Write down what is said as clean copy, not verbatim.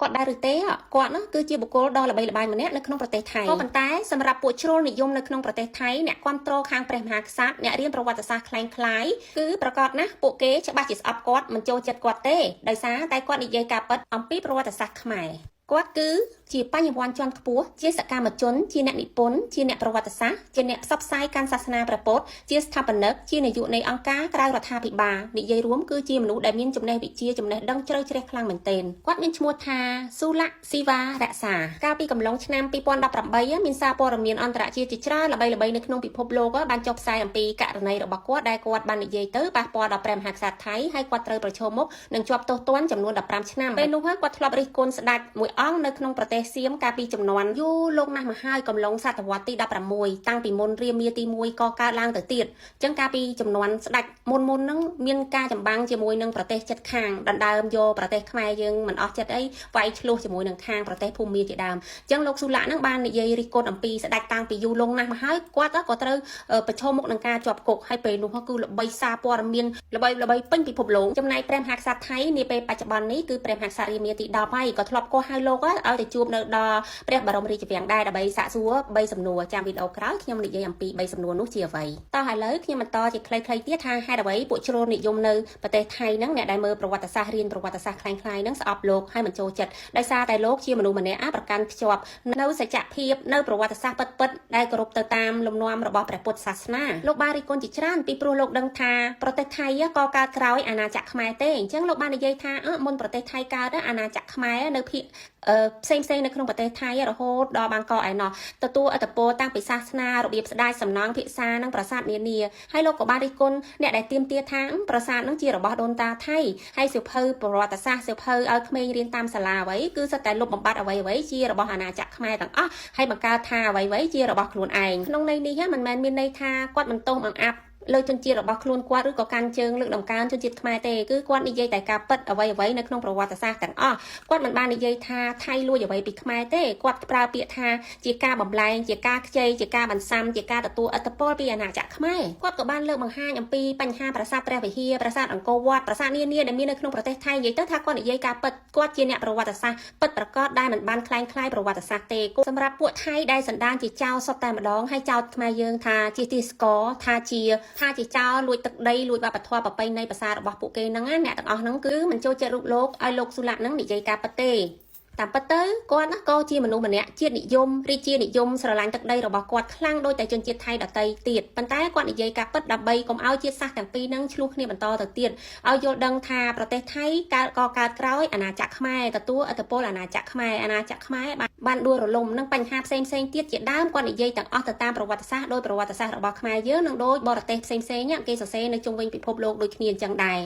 គាត់ដែរឬទេគាត់នោះគឺជាបុគ្គលដ៏ល្បីល្បាញម្នាក់នៅក្នុងប្រទេសថៃក៏ប៉ុន្តែសម្រាប់ពួកជ្រុលនិយមនៅក្នុងប្រទេសថៃអ្នកគ្រប់គ្រងខាងព្រះមហាក្សត្រអ្នករៀនប្រវត្តិសាស្ត្រคล้ายៗគឺប្រកាសណាស់ពួកគេច្បាស់ជាស្អប់គាត់មិនចូលចិត្តគាត់ទេដោយសារតែគាត់និយាយការពិតអំពីប្រវត្តិសាស្ត្រខ្មែរគាត់គឺជាបញ្ញវន្តជាន់ខ្ពស់ជាសកម្មជនជាអ្នកនិពន្ធជាអ្នកប្រវត្តិសាស្ត្រជាអ្នកផ្សព្វផ្សាយការសាសនាព្រះពុទ្ធជាស្ថាបនិកជានាយកនៃអង្គការក្រៅរដ្ឋាភិបាលនិយាយរួមគឺជាមនុស្សដែលមានចំណេះវិជ្ជាចំណេះដឹងជ្រៅជ្រះខ្លាំងមែនទែនគាត់មានឈ្មោះថាស៊ូឡាក់ស៊ីវ៉ារក្សាកាលពីកំឡុងឆ្នាំ2018មានសារព័ត៌មានអន្តរជាតិជាច្រើនល្បីៗនៅក្នុងពិភពលោកបានចុះផ្សាយអំពីករណីរបស់គាត់ដែលគាត់បាននិយាយទៅប៉ះពាល់ដល់ព្រះមហាក្សត្រថៃហើយគាត់ត្រូវប្រឈមមុខនឹងជាប់ទោសទណ្ឌចំនួន15ឆ្នាំពេលនោះគាត់ធ្លាប់រិះគន់ស្ដេចមួយអង្គនៅក្នុងប្រទេសសៀមកាលពីចំនួនយូរលោកណាស់មកហើយកំឡុងសតវត្សទី16តាំងពីមុនរាមាទី1ក៏កើតឡើងទៅទៀតអញ្ចឹងកាលពីចំនួនស្ដេចមុនហ្នឹងមានការចម្បាំងជាមួយនឹងប្រទេសជិតខាងដណ្ដើមយកប្រទេសខ្មែរយើងមិនអស់ចិត្តអីវាយឆ្លោះជាមួយនឹងខាងប្រទេសភូមាជាដើមអញ្ចឹងលោកស៊ូឡាក់ហ្នឹងបាននិយាយរិះគន់អំពីស្ដេចតាំងពីយូរលង់ណាស់មកហើយគាត់ក៏ត្រូវប្រឈមមុខនឹងការជាប់គុកហើយពេលនោះគឺល្បីសារព័ត៌មានល្បីពេញពិភពលោកចំណែកព្រះមហាក្សត្រថៃនាពេលបច្ចុប្បន្ននេះគឺព្រះមហាក្សត្ររាមាទី10ហើយក៏ធ្លាប់កោះហៅលោកឲ្យទៅជួបនៅដល់ព្រះបរមរាជវាំងដែរដើម្បីសាកសួរ3សំណួរចាំវីដេអូក្រោយខ្ញុំនិយាយអំពី3សំណួរនោះជាអ្វីតោះឥឡូវខ្ញុំបន្តជាខ្លីៗទៀតថាហេតុអ្វីពួកជ្រុលនិយមនៅប្រទេសថៃហ្នឹងអ្នកដែលមើលប្រវត្តិសាស្ត្ររៀនប្រវត្តិសាស្ត្រคล้ายៗហ្នឹងស្អប់លោកហើយមិនចូលចិត្តដោយសារតែលោកជាមនុស្សម្នាក់ប្រកាន់ភ្ជាប់នៅសច្ចភាពនៅប្រវត្តិសាស្ត្រពិតៗដែលគោរពទៅតាមលំនាំរបស់ព្រះពុទ្ធសាសនាលោកបានរិះគន់ជាច្រើនពីព្រោះលោកដឹងថាប្រទេសថៃក៏កើតក្រោយអាណាចក្រខ្មែរទេអញ្ចឹងលោកបាននិយាយថាមុនប្រទេសថៃកើតអាណាចក្រខ្មែរនៅភាគផ្សេងនៅក្នុងប្រទេសថៃរហូតដល់បាងកកឯណោះទទួលឥទ្ធិពលតាំងពីសាសនារបៀបស្ដាយសំណង់ភាសានិងប្រាសាទនានាហើយលោកក៏បានរិះគន់អ្នកដែលទាមទារថាប្រាសាទនឹងជារបស់ដូនតាថៃហើយសៀវភៅប្រវត្តិសាស្ត្រសៀវភៅឲ្យក្មេងរៀនតាមសាលាអ្វីគឺសិតតែលុបបំបាត់អ្វីជារបស់អាណាចក្រខ្មែរទាំងអស់ហើយបង្កើតថាអ្វីជារបស់ខ្លួនឯងក្នុងន័យនេះមិនមែនមានន័យថាគាត់មិនទោសបង្អាប់លើជនជាតិរបស់ខ្លួនគាត់ឬក៏កាន់ជើងលើកដំកើងជនជាតិខ្មែរទេគឺគាត់និយាយតែការពិតអ្វីនៅក្នុងប្រវត្តិសាស្ត្រទាំងអស់គាត់មិនបាននិយាយថាថៃលួចអ្វីពីខ្មែរទេគាត់ប្រើពាក្យថាជាការបំលែងជាការខ្ចីជាការបន្សាំជាការទទួលឥទ្ធិពលពីអាណាចក្រខ្មែរគាត់ក៏បានលើកបង្ហាញអំពីបញ្ហាប្រាសាទព្រះវិហារប្រាសាទអង្គរវត្តប្រាសាទនានាដែលមាននៅក្នុងប្រទេសថៃនិយាយទៅថាគាត់និយាយការពិតគាត់ជាអ្នកប្រវត្តិសាស្ត្រពិតប្រាកដដែលមិនបានคล้ายប្រវត្តិសាស្ត្រទេសម្រាប់ពួកថៃដែលសន្តានជាចៅសុទ្ធតែម្ដងហើយចោទខ្មែរយើងថាជាទីស្ករថាជាចោលលួចទឹកដីលួចវប្បធម៌ប្រពៃណីភាសារបស់ពួកគេហ្នឹងអ្នកទាំងអស់ហ្នឹងគឺមិនចូលចិត្តរូបលោកឲ្យលោកស៊ូឡាក់ហ្នឹងនិយាយការពិតទេតាមពិតទៅគាត់ណាក៏ជាមនុស្សម្នាក់ជាតិនិយមរាជានិយមស្រឡាញ់ទឹកដីរបស់គាត់ខ្លាំងដូចតែជនជាតិថៃដទៃទៀតប៉ុន្តែគាត់និយាយការពិតដើម្បីកុំឲ្យជាតិសាសន៍ទាំងពីរហ្នឹងឆ្លោះគ្នាបន្តទៅទៀតឲ្យយល់ដឹងថាប្រទេសថៃកើតក្រោយអាណាចក្រខ្មែរទទួលឥទ្ធិពលអាណាចក្រខ្មែរបានដួលរលំនឹងបញ្ហាផ្សេងទៀតជាដើមគាត់និយាយទាំងអស់ទៅតាមប្រវត្តិសាស្ត្រដោយប្រវត្តិសាស្ត្ររបស់ខ្មែរយើងនិងដោយបរទេសផ្សេងគេសរសេរនៅជុំវិញពិភពលោកដូចគ្នាអញ្ចឹងដែរ